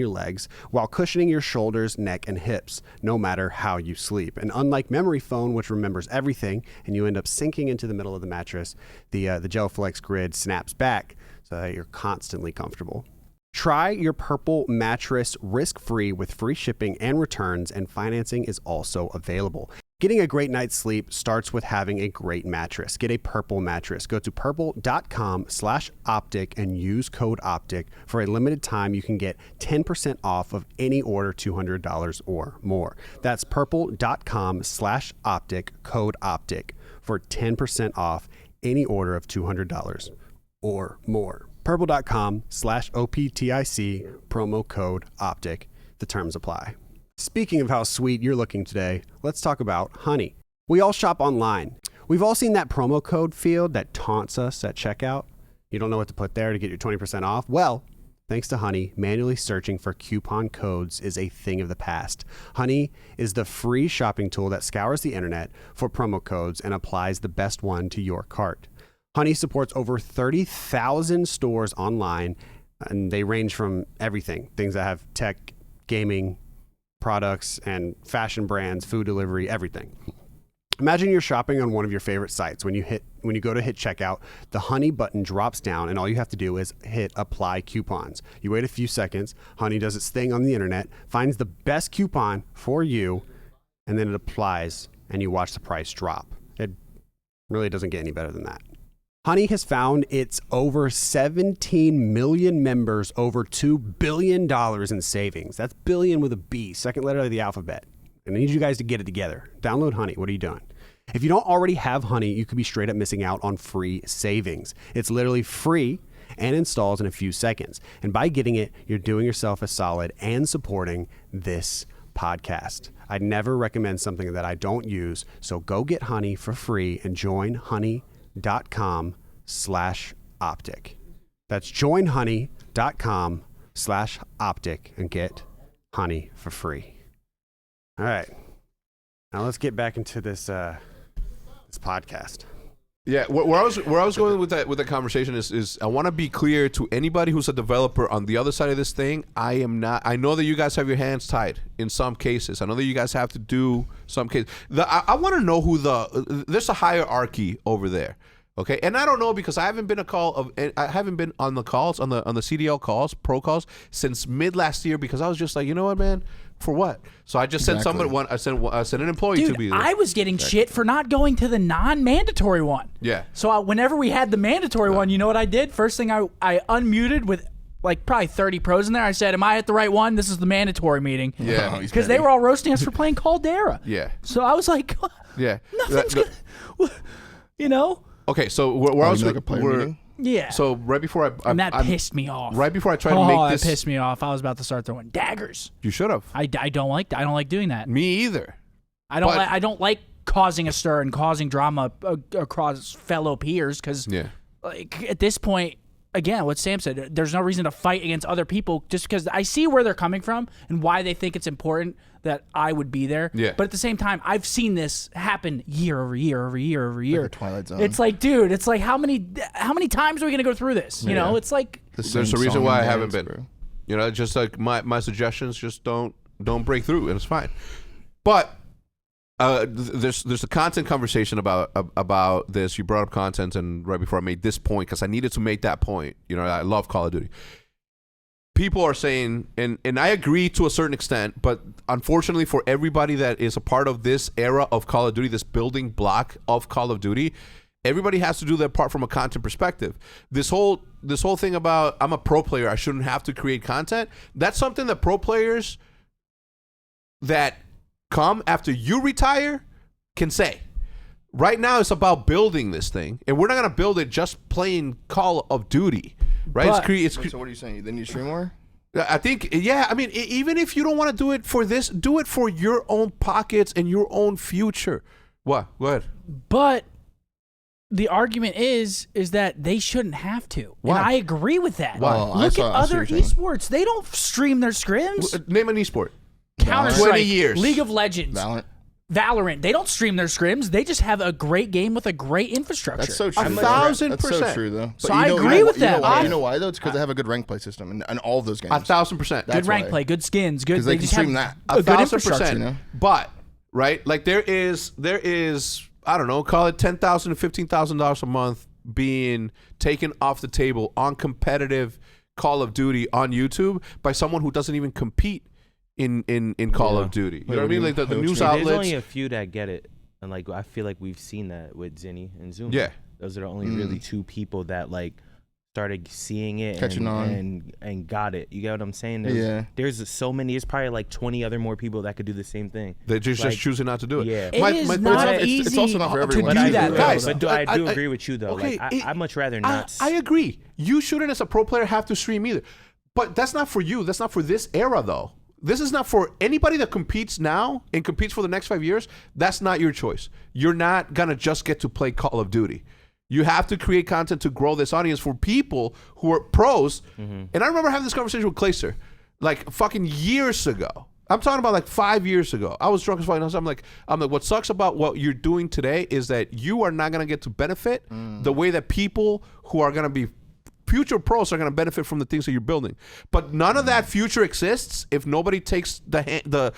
legs while cushioning your shoulders, neck, and hips, no matter how you sleep. And unlike memory foam, which remembers everything, and you end up sinking into the middle of the mattress, the GelFlex grid snaps back so that you're constantly comfortable. Try your purple mattress risk-free with free shipping and returns, and financing is also available. Getting a great night's sleep starts with having a great mattress. Get a purple mattress. Go to purple.com/optic and use code OPTIC. For a limited time, you can get 10% off of any order $200 or more. That's purple.com/optic, code OPTIC, for 10% off any order of $200 or more. Purple.com/OPTIC, promo code OPTIC. The terms apply. Speaking of how sweet you're looking today, let's talk about honey. We all shop online. We've all seen that promo code field that taunts us at checkout. You don't know what to put there to get your 20% off? Well, thanks to Honey, manually searching for coupon codes is a thing of the past. Honey is the free shopping tool that scours the internet for promo codes and applies the best one to your cart. Honey supports over 30,000 stores online, and they range from everything, things that have tech, gaming, products, and fashion brands, food delivery, everything. Imagine you're shopping on one of your favorite sites. When you go to hit checkout, the Honey button drops down and all you have to do is hit apply coupons. You wait a few seconds, Honey does its thing on the internet, finds the best coupon for you, and then it applies and you watch the price drop. It really doesn't get any better than that. Honey has found its over 17 million members over $2 billion in savings. That's billion with a B, second letter of the alphabet. I need you guys to get it together. Download Honey. What are you doing? If you don't already have Honey, you could be straight up missing out on free savings. It's literally free and installs in a few seconds. And by getting it, you're doing yourself a solid and supporting this podcast. I'd never recommend something that I don't use. So go get Honey for free and join honey.com/optic. That's joinhoney.com/optic and get Honey for free. All right. Now let's get back into this podcast. Yeah, where I was going with the conversation is I want to be clear to anybody who's a developer on the other side of this thing. I am not. I know that you guys have your hands tied in some cases. I know that you guys have to do some cases. I want to know who there's a hierarchy over there. Okay, and I don't know because I haven't been on the calls on the CDL calls, pro calls since mid last year because I was just like, you know what, man, for what? So I just sent somebody one. I sent an employee to be there. I was getting shit for not going to the non-mandatory one. Yeah. So whenever we had the mandatory one, you know what I did? First thing I unmuted with like probably 30 pros in there. I said, "Am I at the right one? This is the mandatory meeting." Yeah. Because they were all roasting us for playing Caldera. Yeah. So I was like, yeah, nothing's good. You know. Okay, so where I was like a player meeting? Yeah. So right before and that pissed me off. Right before I tried to make this, that pissed me off. I was about to start throwing daggers. You should have. I don't like doing that. Me either. I don't like causing a stir and causing drama across fellow peers because, like, at this point, again, what Sam said, there's no reason to fight against other people just because I see where they're coming from and why they think it's important that I would be there. Yeah. But at the same time, I've seen this happen year over year over year over year. Like a Twilight Zone. It's like, dude, it's like how many times are we gonna go through this? You know, it's like there's a reason why I haven't been. Bro. You know, just like my suggestions just don't break through, and it's fine. But there's a content conversation about this. You brought up content, and right before I made this point, because I needed to make that point. I love Call of Duty. People are saying, and I agree to a certain extent, but unfortunately for everybody that is a part of this era of Call of Duty, this building block of Call of Duty, everybody has to do their part from a content perspective. This whole thing about I'm a pro player, I shouldn't have to create content. That's something that pro players that come after you retire can say. Right now it's about building this thing, and we're not going to build it just playing Call of Duty, right? So what are you saying? Then you stream more? I think, yeah. I mean, even if you don't want to do it for this, do it for your own pockets and your own future. What? What? But the argument is that they shouldn't have to. Why? And I agree with that. Why? Look at other esports. They don't stream their scrims. Name an esport. Counter-Strike, 20 years. League of Legends. Valorant. They don't stream their scrims. They just have a great game with a great infrastructure. That's so true. 1,000%. That's so true, though. So I agree with that. You know why, though? It's because they have a good rank play system and all of those games. 1,000%. Good rank play, good skins, good. Because they can stream that. A good infrastructure. 1,000%. But right, like there is I don't know, call it $10,000 to $15,000 a month being taken off the table on competitive Call of Duty on YouTube by someone who doesn't even compete in Call of Duty. You know what I mean? Like the news outlets. There's only a few that get it, and like I feel like we've seen that with Zinni and Zoom. Yeah, those are the only really two people that like started seeing it, catching on, and got it. You get what I'm saying? There's so many. There's probably like 20 other more people that could do the same thing. They're just choosing not to do it. Yeah, it's also not for everyone to do that, guys. But I do agree with you though. Okay, like I'd much rather not. I agree. You shouldn't, as a pro player, have to stream either. But that's not for you. That's not for this era, though. This is not for anybody that competes now and competes for the next 5 years. That's not your choice. You're not going to just get to play Call of Duty. You have to create content to grow this audience for people who are pros. And I remember having this conversation with Clayster like fucking years ago. I'm talking about like 5 years ago. I was drunk as fuck. I'm like, what sucks about what you're doing today is that you are not going to get to benefit the way that people who are going to be future pros are going to benefit from the things that you're building. But none of that future exists if nobody takes the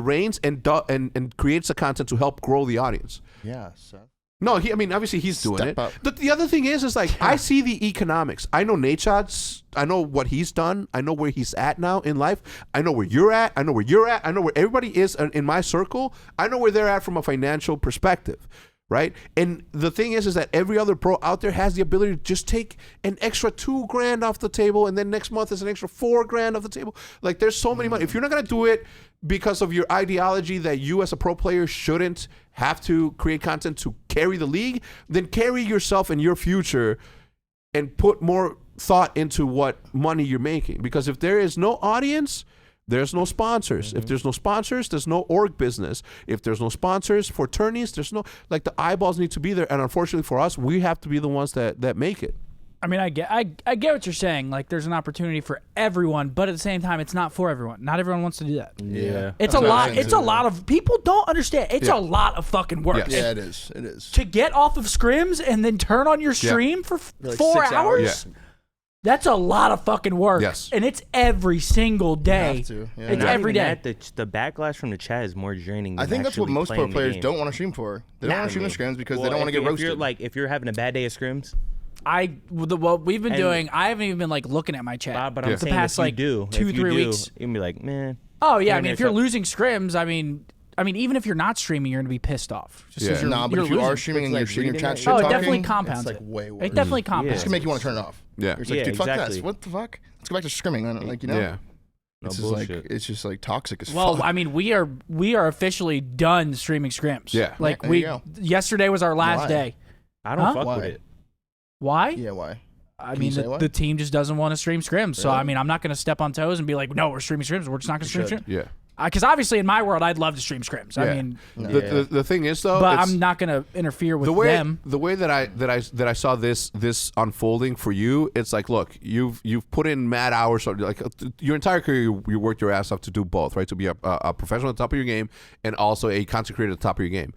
reins and creates the content to help grow the audience. Yeah. So. No, obviously he's doing Step it. up. But the other thing is like I see the economics. I know Nate Shots. I know what he's done. I know where he's at now in life. I know where you're at. I know where you're at. I know where everybody is in my circle. I know where they're at from a financial perspective. Right, and the thing is that every other pro out there has the ability to just take an extra $2,000 off the table, and then next month is an extra $4,000 off the table. Like, there's so many money. If you're not gonna do it because of your ideology that you as a pro player shouldn't have to create content to carry the league, then carry yourself and your future, and put more thought into what money you're making. Because if there is no audience, there's no sponsors. If there's no sponsors, there's no org business. If there's no sponsors for tourneys, there's no, like, the eyeballs need to be there. And unfortunately for us, we have to be the ones that make it. I mean, I get what you're saying. Like, there's an opportunity for everyone, but at the same time, it's not for everyone. Not everyone wants to do that. Yeah. It's a lot. It's a lot of, people don't understand. It's a lot of fucking work. Yes. Yeah, it is. It is. To get off of scrims and then turn on your stream for like 4 6 hours? Yeah. That's a lot of fucking work. Yes. And it's every single day. have to, yeah. It's Not every even day. that, the backlash from the chat is more draining. I than think that's what actually most pro playing the players game. don't want to stream for. They don't want to stream the scrims because they don't want to get roasted. If you're having a bad day of scrims, What we've been doing, I haven't even been like looking at my chat. but I'm the saying past if you like do, 2-3 weeks. you'll be like, man. Oh yeah, I mean, Yeah, if you're so- losing scrims, I mean, even if you're not streaming, you're gonna be pissed off. Just 'cause Yeah. Nah, but you're if you are losing. streaming and It's you're like seeing your reading chat it. shit Oh, it talking, definitely compounds it's like it. way worse. It definitely compounds. It's gonna make you want to turn it off. Yeah. It's like, Yeah, dude, fuck exactly. this. What the fuck? Let's go back to scrimming. Like, you know, Yeah. it's No just like bullshit. it's just like toxic as Well, fuck. I mean, we are officially done streaming scrims. Yeah. Like There you go. yesterday was our last Why? day. I don't Huh? fuck Why? with it. Why? Yeah, why? I Can mean, you say why? the team just doesn't want to stream scrims. So Really? I mean, I'm not going to step on toes and be like, no, we're streaming scrims. We're just not going to stream should. scrims. Yeah. Because obviously, in my world, I'd love to stream scrims. Yeah. I mean, The thing is, though, but it's- I'm not going to interfere with the way them. the way that I saw this unfolding for you, it's like, look, you've put in mad hours, like your entire career, you worked your ass off to do both, right? To be a professional at the top of your game and also a content creator at the top of your game.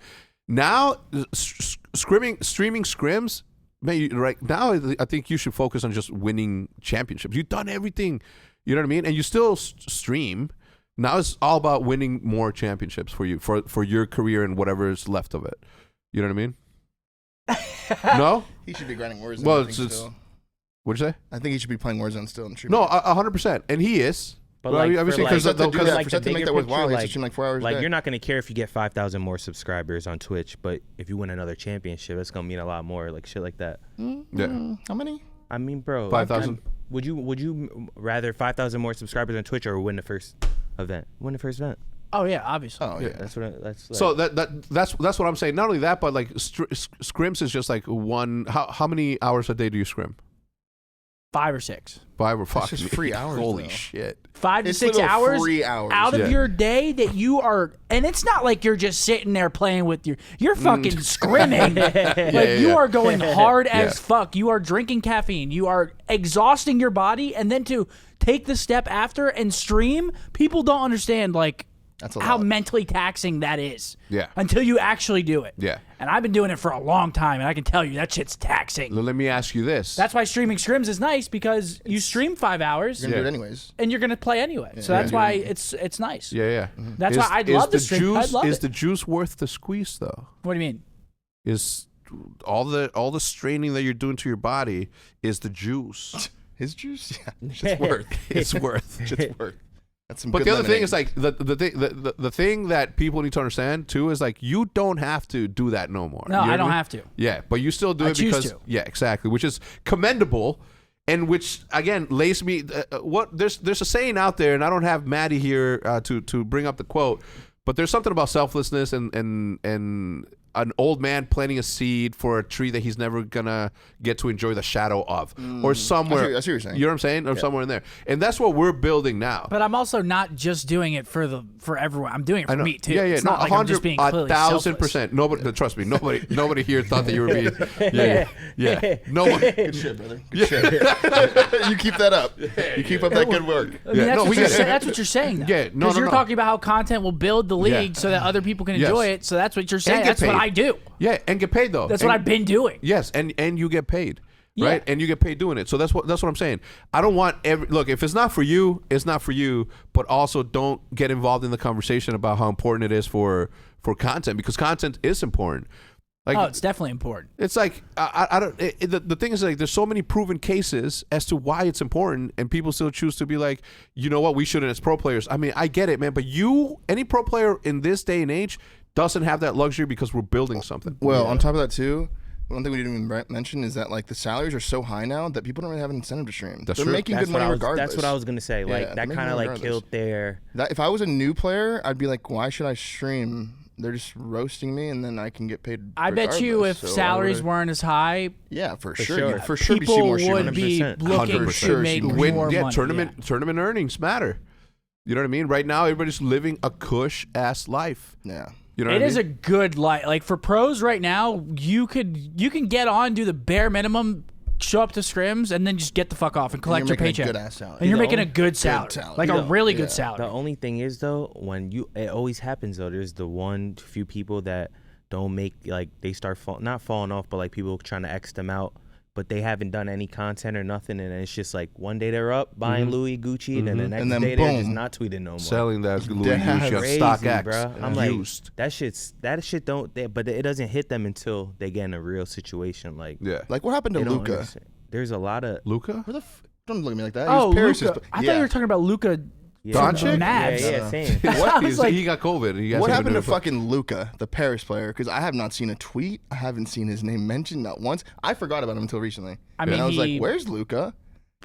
Now, streaming scrims, man, right now, I think you should focus on just winning championships. You've done everything, you know what I mean, and you still stream. Now it's all about winning more championships for you, for your career and whatever is left of it. You know what I mean? No? He should be grinding Warzone. Well, I think, still. What'd you say? I think he should be playing Warzone still. No, 100%. And he is. But well, like, obviously, Because because to do that, like for the to make bigger that worthwhile, picture, he has to like- stream like 4 hours a Like day. you're not gonna care if you get 5,000 more subscribers on Twitch, but if you win another championship, it's gonna mean a lot more. Like shit like that. Yeah. How many? I mean, bro, 5,000. Would you rather 5,000 more subscribers on Twitch or win the first event? Win the first event. Oh yeah, obviously. Oh yeah. That's what. That's like, So that's what I'm saying. Not only that, but like scrims is just like one. How many hours a day do you scrim? 5 or 6. 5 or fuck. just 3 hours, Holy though. shit. 5 to It's 6 literally hours 3 hours. out of Yeah. your day that you are, and it's not like you're just sitting there playing with you're fucking scrimming. Like you are going hard as fuck. You are drinking caffeine. You are exhausting your body, and then to take the step after and stream, people don't understand like That's a how lot. mentally taxing that is. Yeah. Until you actually do it. Yeah. And I've been doing it for a long time, and I can tell you that shit's taxing. Let me ask you this. That's why streaming scrims is nice because you stream 5 hours You're gonna do Yeah. it anyways. and you're gonna play anyway. So that's why it's nice. Yeah. That's why I'd love to stream. I'd love Is it. the juice worth the squeeze though? What do you mean? Is all the straining that you're doing to your body is the juice? His juice? Yeah. Shit's worth. It's worth. Shit's worth. That's some But good the other thing lemonade. is like the thing that people need to understand too is like you don't have to do that no more. No, You know I what don't mean? have to. Yeah, but you still do I it choose because to. yeah, exactly, which is commendable, and which again lays me. What there's a saying out there, and I don't have Maddie here to bring up the quote, but there's something about selflessness and an old man planting a seed for a tree that he's never gonna get to enjoy the shadow of, or somewhere. I see what you're saying. You know what I'm saying? Or somewhere in there, and that's what we're building now. But I'm also not just doing it for everyone. I'm doing it I for know. me too. Yeah, It's no, not like I'm just being clearly 1,000%. Nobody, trust me, nobody here thought that you were being. Yeah. No one. Good shit, brother. Good shit. You keep that up. You keep up that good work. I mean, Yeah, that's, no, what we you're get it. saying, that's what you're saying. Yeah, no, Because no, you're no. talking about how content will build the league so that other people can enjoy Yes. it. So that's what you're saying. get That's what paid. I do. Yeah, and get paid though. That's And- what I've been doing. Yes, and you get paid, Yeah. right? And you get paid doing it. So that's what I'm saying. I don't want look. If it's not for you, it's not for you. But also, don't get involved in the conversation about how important it is for content, because content is important. Like, Oh, it's definitely important. it's like I don't. The thing is, like, there's so many proven cases as to why it's important, and people still choose to be like, you know what, we shouldn't as pro players. I mean, I get it, man, but any pro player in this day and age doesn't have that luxury because we're building something. Well, on top of that too, one thing we didn't even mention is that like the salaries are so high now that people don't really have an incentive to stream. That's They're true. making that's good what money I was. regardless. That's what I was gonna say. Yeah, Like they're that making kind of money like regardless. killed their. That if I was a new player, I'd be like, why should I stream? They're just roasting me, and then I can get paid. I bet you if regardless. So why salaries would I- weren't as high, yeah, for sure. sure, you'd for sure be people seeing more would streamers. be 100%. looking 100%. to make Win, more yeah, money. tournament earnings matter. You know what I mean? Right now, everybody's living a cush ass life. Yeah. You know It what I is mean? a good life. Like for pros right now, you can get on, do the bare minimum, show up to scrims, and then just get the fuck off and collect you're your making a paycheck. good-ass salary. And you're The making a only- good salary, salary. like You a know, really yeah. good salary. The only thing is though, it always happens though. There's the few people that don't make, like, they start not falling off, but like people trying to X them out, but they haven't done any content or nothing, and it's just like one day they're up buying Louis Gucci, and then the next And then day they're just boom. not tweeting no more. Selling that Louis That's Gucci on Crazy, StockX. bruh. I'm used. like, that shit don't, but it doesn't hit them until they get in a real situation. Like, Yeah. Like what happened to they don't Luca? understand. There's a lot of Luca? Where the don't look at me like that. Oh, He was Luka. Paris' I thought you were talking about Luka. Doncic? Mavs. Yeah, same. What? was like- He got COVID. He What hasn't happened been to doing fucking Luca, the Paris player? Because I have not seen a tweet. I haven't seen his name mentioned not once. I forgot about him until recently. I mean, and I was he- like, "Where's Luca?"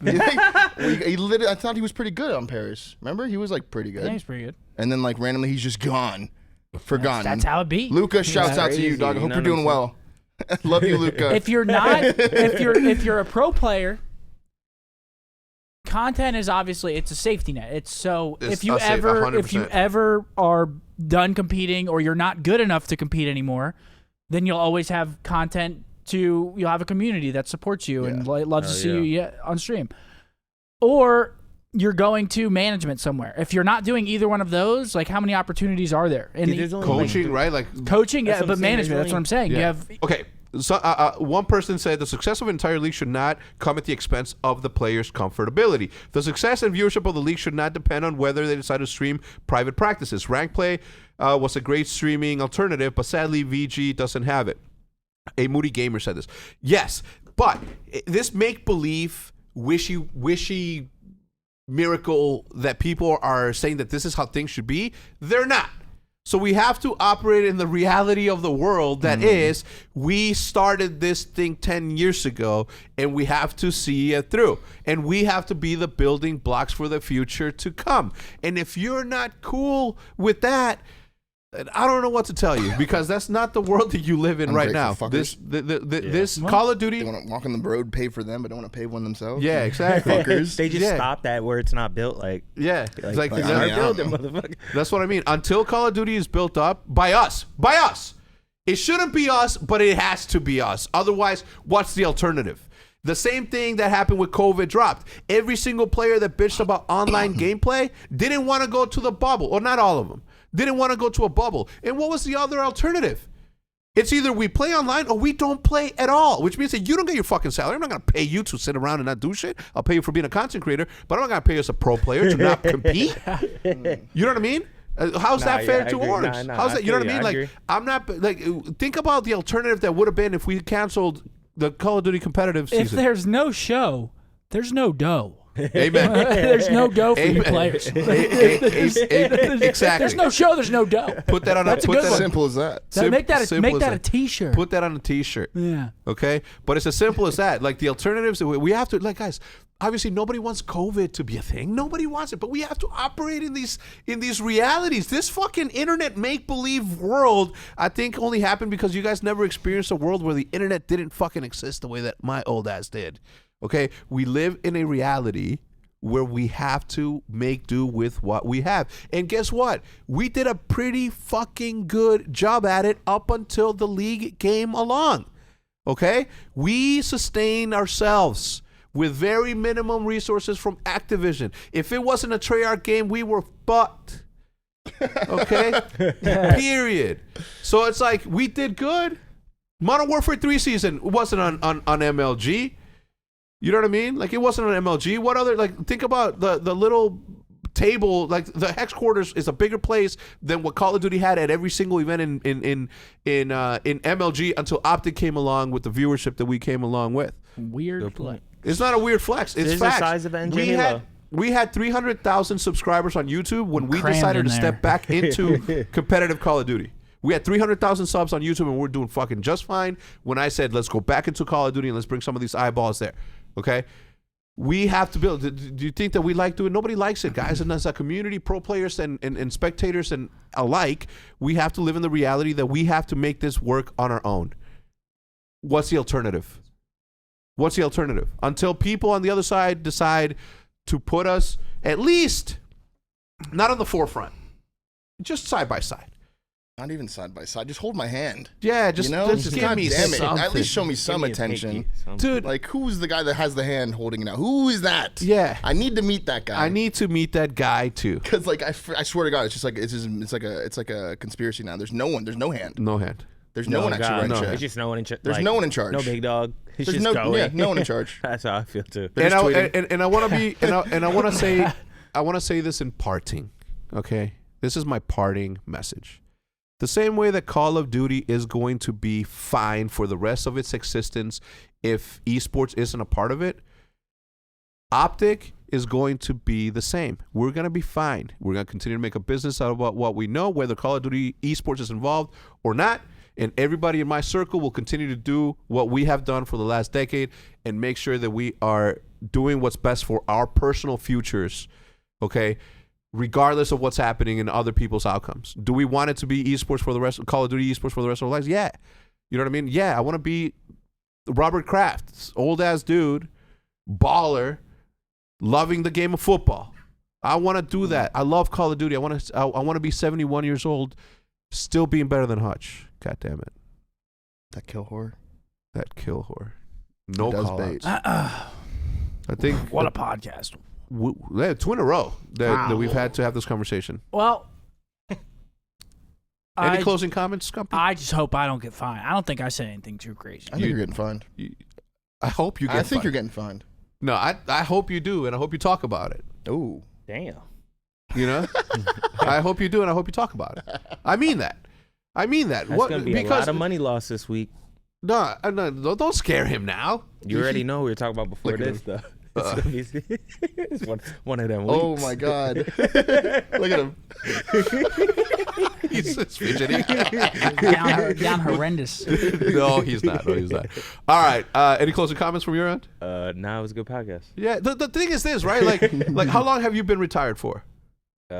he literally, I thought he was pretty good on Paris. Remember, he was like pretty good. Yeah, he's pretty good. And then like randomly, he's just gone, forgotten. That's how it be. Luca, shouts out to you, crazy, dog. I hope you you're know doing what well. Love you, Luca. If you're not, if you're a pro player, content is obviously it's a safety net. It's so It's if you a safe- ever 100%. are done competing or you're not good enough to compete anymore, then you'll always have content you'll have a community that supports you and loves to see you on stream. Or you're going to management somewhere. If you're not doing either one of those, like how many opportunities are there? And Dude, there's only, coaching, right? Like coaching, That's yeah, what but I'm saying, management, there's that's what I'm saying. yeah. You have Okay, one person said the success of an entire league should not come at the expense of the players' comfortability. The success and viewership of the league should not depend on whether they decide to stream private practices. Rank play was a great streaming alternative, but sadly VG doesn't have it. A Moody Gamer said this. Yes, but this make-believe, wishy miracle that people are saying that this is how things should be, they're not. So we have to operate in the reality of the world that is, we started this thing 10 years ago, and we have to see it through. And we have to be the building blocks for the future to come. And if you're not cool with that, I don't know what to tell you, because that's not the world that you live in right now. This Call of Duty. They want to walk on the road, pay for them, but don't want to pay one themselves. Yeah, exactly. Fuckers. They just stop that where it's not built. Like, it's like building, motherfucker. That's what I mean. Until Call of Duty is built up by us. It shouldn't be us, but it has to be us. Otherwise, what's the alternative? The same thing that happened with COVID dropped. Every single player that bitched about online gameplay didn't want to go to the bubble, or not all of them. Didn't want to go to a bubble. And what was the other alternative? It's either we play online or we don't play at all, which means that you don't get your fucking salary. I'm not going to pay you to sit around and not do shit. I'll pay you for being a content creator, but I'm not going to pay you as a pro player to not compete. You know what I mean? How's that fair to Orange? How's that? You know what I mean? Like, I'm not, like, think about the alternative that would have been if we canceled the Call of Duty competitive season. If there's no show, there's no dough. Amen. There's no dough for you players. Exactly. There's no show. There's no dough. Put that on a. Put that Simple as that. Make that a T-shirt. Put that on a T-shirt. Yeah. Okay. But it's as simple as that. Like the alternatives, we have to. Like, guys, obviously nobody wants COVID to be a thing. Nobody wants it. But we have to operate in these realities. This fucking internet make believe world, I think, only happened because you guys never experienced a world where the internet didn't fucking exist the way that my old ass did. Okay, we live in a reality where we have to make do with what we have. And guess what? We did a pretty fucking good job at it up until the league came along. Okay? We sustained ourselves with very minimum resources from Activision. If it wasn't a Treyarch game, we were fucked. Okay? Period. So it's like, we did good. Modern Warfare 3 season wasn't on MLG. You know what I mean? Like, it wasn't on MLG. What other, like, think about the little table. Like, the Hex Quarters is a bigger place than what Call of Duty had at every single event in MLG until OpTic came along with the viewership that we came along with. Weird flex. It's not a weird flex. It's facts. The size of NJ we had 300,000 subscribers on YouTube when we decided to step back into competitive Call of Duty. We had 300,000 subs on YouTube, and we're doing fucking just fine when I said, let's go back into Call of Duty and let's bring some of these eyeballs there. Okay? We have to build. Do you think that we like doing it? Nobody likes it, guys. And as a community, pro players and spectators and alike, we have to live in the reality that we have to make this work on our own. What's the alternative? What's the alternative? Until people on the other side decide to put us at least not on the forefront, just side by side. Not even side by side. Just hold my hand. Yeah, just give me something. At least show me some attention. Dude, like, who's the guy that has the hand holding it out? Who is that? Yeah. I need to meet that guy. I need to meet that guy too. Because, like, I swear to God, it's like a conspiracy now. There's no one. There's no hand. No hand. There's no one actually running shit. It's just no one in charge. There's no one in charge. No big dog. He's There's just going. Yeah, no one in charge. That's how I feel too. And I want to be and I want to say this in parting. Okay, this is my parting message. The same way that Call of Duty is going to be fine for the rest of its existence if esports isn't a part of it, OpTic is going to be the same. We're going to be fine. We're going to continue to make a business out of what we know, whether Call of Duty esports is involved or not. And everybody in my circle will continue to do what we have done for the last decade and make sure that we are doing what's best for our personal futures, okay? Regardless of what's happening in other people's outcomes. Do we want it to be esports for the rest of Call of Duty esports for the rest of our lives? Yeah. You know what I mean? Yeah, I want to be Robert Kraft, old ass dude, baller, loving the game of football. I want to do that. I love Call of Duty. I want to be 71 years old, still being better than Hutch. God damn it. That kill whore. No call outs. I think what a podcast. Two in a row that we've had to have this conversation. Well, Any closing comments, Scump? I just hope I don't get fined. I don't think I said anything too crazy. I think you're getting fined. I hope you get fined. I think you're getting fined. No, I hope you do, and I hope you talk about it. Ooh. Damn. You know? I hope you do, and I hope you talk about it. I mean that. That's going to be a lot of money lost this week. No, don't scare him now. You already know we were talking about before this stuff. It's one of them weeks. Oh my God! Look at him. He's just fidgeting. down horrendous. No, he's not. All right. Any closing comments from your end? Nah, it was a good podcast. Yeah. The thing is this, right? Like how long have you been retired for? 4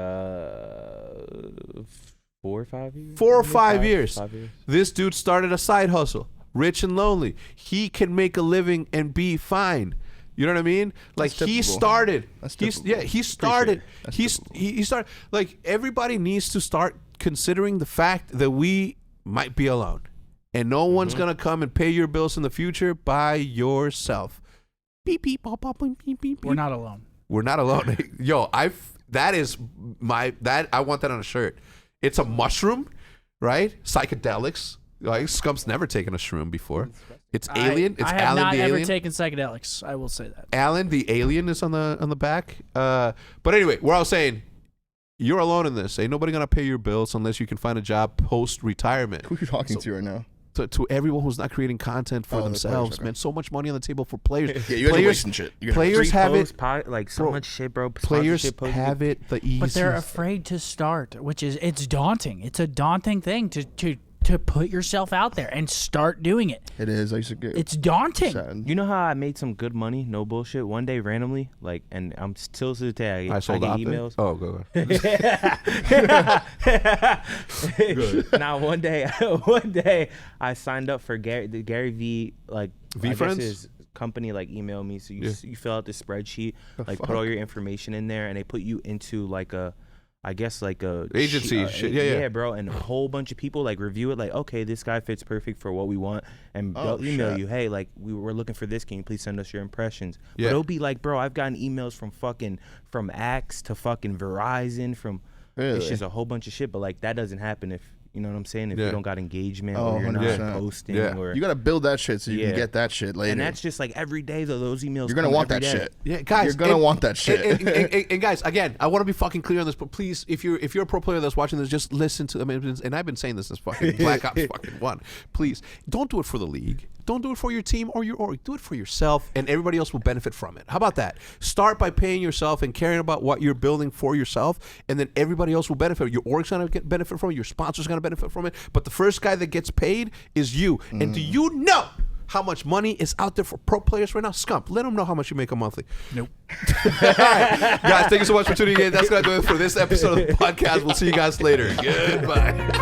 or 5 years. 4 or 5 years. 5 years. This dude started a side hustle, rich and lonely. He can make a living and be fine. You know what I mean? Like he started. He started. He started. Like everybody needs to start considering the fact that we might be alone, and no one's gonna come and pay your bills in the future by yourself. Beep beep pop pop beep beep beep. We're not alone. We're not alone. Yo, I want that on a shirt. It's a mushroom, right? Psychedelics. Like Scump's never taken a shroom before. It's alien. It's I have Alan not the ever alien. taken psychedelics. I will say that. Alan the alien is on the back. But anyway, where I was saying, you're alone in this. Ain't nobody gonna pay your bills unless you can find a job post retirement. Who are you talking to right now? To everyone who's not creating content for themselves, man. So much money on the table for players. Yeah, you guys are wasting shit. Players have it. Like so much shit, bro. Players have it the easiest. But they're afraid to start, which is it's daunting. It's a daunting thing to put yourself out there and start doing it. It is. I used to get. It's daunting. Sad. You know how I made some good money? No bullshit. One day randomly, like, and I'm still to the day I get emails. Oh, go ahead. Now one day I signed up for the Gary V Friends? his company like emailed me, so you fill out the spreadsheet, put all your information in there, and they put you into like a. I guess like a agency shit. Yeah, bro, and a whole bunch of people like review it, like, okay, this guy fits perfect for what we want, and they'll email you, hey, like we're looking for this, can you please send us your impressions? But it'll be like, bro, I've gotten emails from Axe to fucking Verizon, it's just a whole bunch of shit, but like that doesn't happen if you know what I'm saying, if you don't got engagement or you're not posting or you gotta build that shit so you can get that shit later. And that's just like every day those emails. You're gonna want that shit. Yeah, guys, you're gonna want that shit. And guys, again, I want to be fucking clear on this, but please, if you're a pro player that's watching this, just listen to. I mean, and I've been saying this since fucking Black Ops fucking 1. Please, don't do it for the league. Don't do it for your team or your org. Do it for yourself, and everybody else will benefit from it. How about that? Start by paying yourself and caring about what you're building for yourself, and then everybody else will benefit. Your org's gonna benefit from it. Your sponsor's gonna benefit from it. But the first guy that gets paid is you. And do you know how much money is out there for pro players right now? Scump, let them know how much you make a monthly. Nope. All right, guys, thank you so much for tuning in. That's gonna do it for this episode of the podcast. We'll see you guys later. Goodbye.